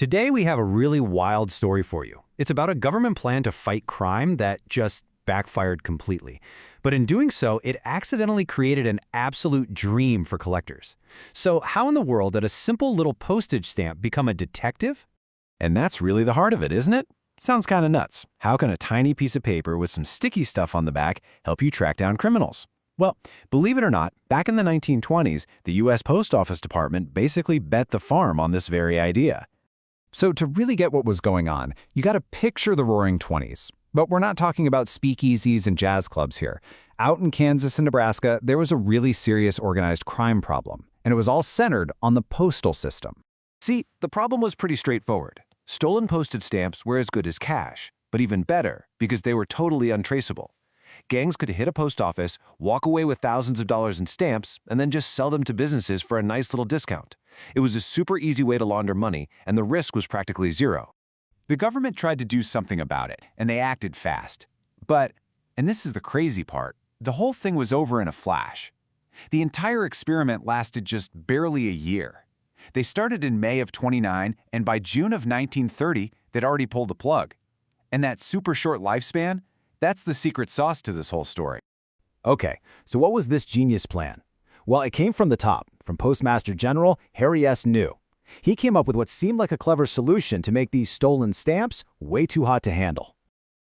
Today we have a really wild story for you. It's about a government plan to fight crime that just backfired completely. But in doing so, it accidentally created an absolute dream for collectors. So how in the world did a simple little postage stamp become a detective? And that's really the heart of it, isn't it? Sounds kind of nuts. How can a tiny piece of paper with some sticky stuff on the back help you track down criminals? Well, believe it or not, back in the 1920s, the U.S. Post Office Department basically bet the farm on this very idea. So to really get what was going on, you got to picture the Roaring '20s. But we're not talking about speakeasies and jazz clubs here. Out in Kansas and Nebraska, there was a really serious organized crime problem, and it was all centered on the postal system. See, the problem was pretty straightforward. Stolen postage stamps were as good as cash, but even better because they were totally untraceable. Gangs could hit a post office, walk away with thousands of dollars in stamps, and then just sell them to businesses for a nice little discount. It was a super easy way to launder money, and the risk was practically zero. The government tried to do something about it, and they acted fast. But, and this is the crazy part, the whole thing was over in a flash. The entire experiment lasted just barely a year. They started in May of '29, and by June of 1930, they'd already pulled the plug. And that super short lifespan, that's the secret sauce to this whole story. Okay, so what was this genius plan? Well, it came from the top, from Postmaster General Harry S. New. He came up with what seemed like a clever solution to make these stolen stamps way too hot to handle.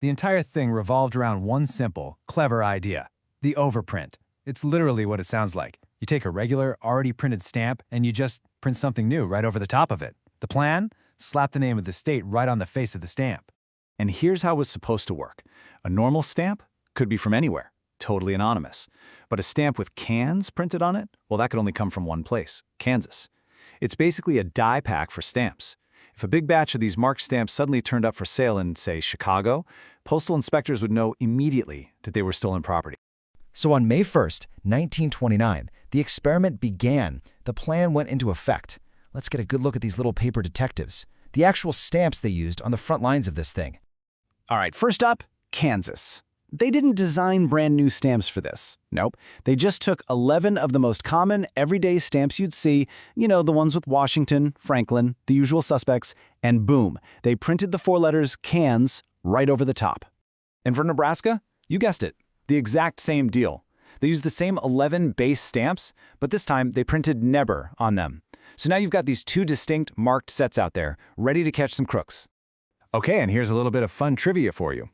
The entire thing revolved around one simple, clever idea: the overprint. It's literally what it sounds like. You take a regular, already printed stamp and you just print something new right over the top of it. The plan? Slap the name of the state right on the face of the stamp. And here's how it was supposed to work. A normal stamp could be from anywhere, totally anonymous. But a stamp with cans printed on it, well, that could only come from one place, Kansas. It's basically a die pack for stamps. If a big batch of these marked stamps suddenly turned up for sale in, say, Chicago, postal inspectors would know immediately that they were stolen property. So on May 1st, 1929, the experiment began. The plan went into effect. Let's get a good look at these little paper detectives, the actual stamps they used on the front lines of this thing. All right, first up, Kansas. They didn't design brand new stamps for this. Nope. They just took 11 of the most common everyday stamps you'd see, you know, the ones with Washington, Franklin, the usual suspects, and boom, they printed the 4 letters CANS right over the top. And for Nebraska, you guessed it, the exact same deal. They used the same 11 base stamps, but this time they printed Nebr on them. So now you've got these 2 distinct marked sets out there, ready to catch some crooks. Okay, and here's a little bit of fun trivia for you.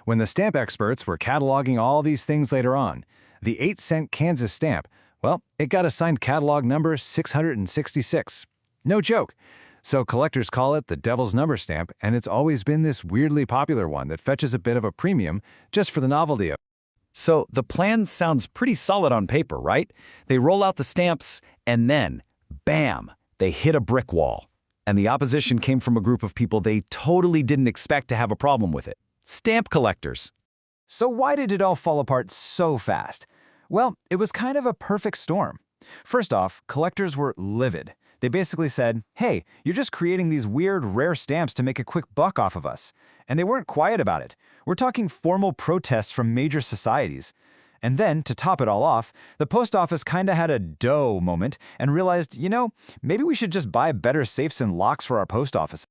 When the stamp experts were cataloging all these things later on, the 8-cent Kansas stamp, well, it got assigned catalog number 666. No joke. So collectors call it the devil's number stamp, and it's always been this weirdly popular one that fetches a bit of a premium just for the novelty of it. So the plan sounds pretty solid on paper, right? They roll out the stamps, and then, bam, they hit a brick wall. And the opposition came from a group of people they totally didn't expect to have a problem with it. Stamp collectors. So why did it all fall apart so fast? Well, it was kind of a perfect storm. First off, collectors were livid. They basically said, hey, you're just creating these weird, rare stamps to make a quick buck off of us. And they weren't quiet about it. We're talking formal protests from major societies. And then, to top it all off, the post office kinda had a dough moment and realized, you know, maybe we should just buy better safes and locks for our post office.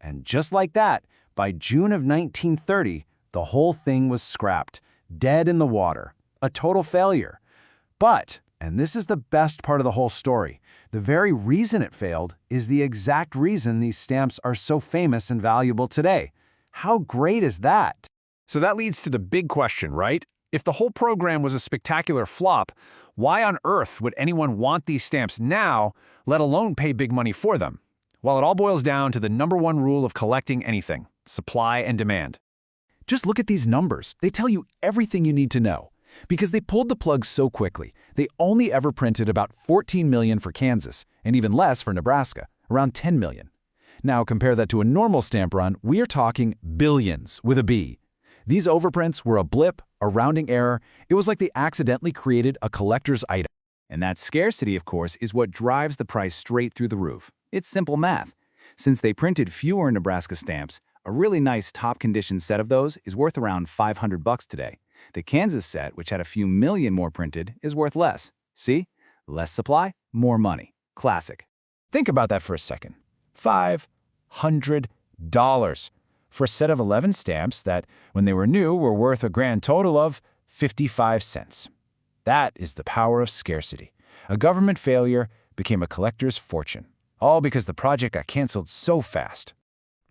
And just like that, by June of 1930, the whole thing was scrapped, dead in the water, a total failure. But, and this is the best part of the whole story, the very reason it failed is the exact reason these stamps are so famous and valuable today. How great is that? So that leads to the big question, right? If the whole program was a spectacular flop, why on earth would anyone want these stamps now, let alone pay big money for them? Well, it all boils down to the #1 rule of collecting anything: supply and demand. Just look at these numbers. They tell you everything you need to know. Because they pulled the plug so quickly, they only ever printed about 14 million for Kansas, and even less for Nebraska, around 10 million. Now compare that to a normal stamp run, we are talking billions with a B. These overprints were a blip, a rounding error. It was like they accidentally created a collector's item. And that scarcity, of course, is what drives the price straight through the roof. It's simple math. Since they printed fewer Nebraska stamps, a really nice top-condition set of those is worth around $500 today. The Kansas set, which had a few million more printed, is worth less. See? Less supply, more money. Classic. Think about that for a second. 5 for a set of 11 stamps that, when they were new, were worth a grand total of 55 cents. That is the power of scarcity. A government failure became a collector's fortune, all because the project got canceled so fast.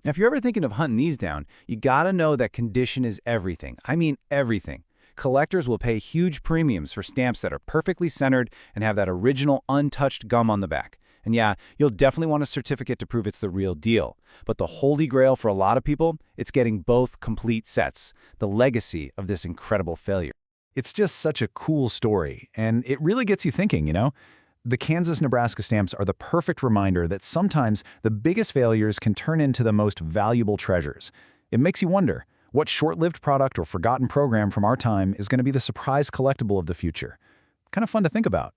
Now, if you're ever thinking of hunting these down, you gotta know that condition is everything. I mean everything. Collectors will pay huge premiums for stamps that are perfectly centered and have that original untouched gum on the back. And yeah, you'll definitely want a certificate to prove it's the real deal. But the holy grail for a lot of people, it's getting both complete sets, the legacy of this incredible failure. It's just such a cool story, and it really gets you thinking, you know? The Kansas-Nebraska stamps are the perfect reminder that sometimes the biggest failures can turn into the most valuable treasures. It makes you wonder, what short-lived product or forgotten program from our time is going to be the surprise collectible of the future? Kind of fun to think about.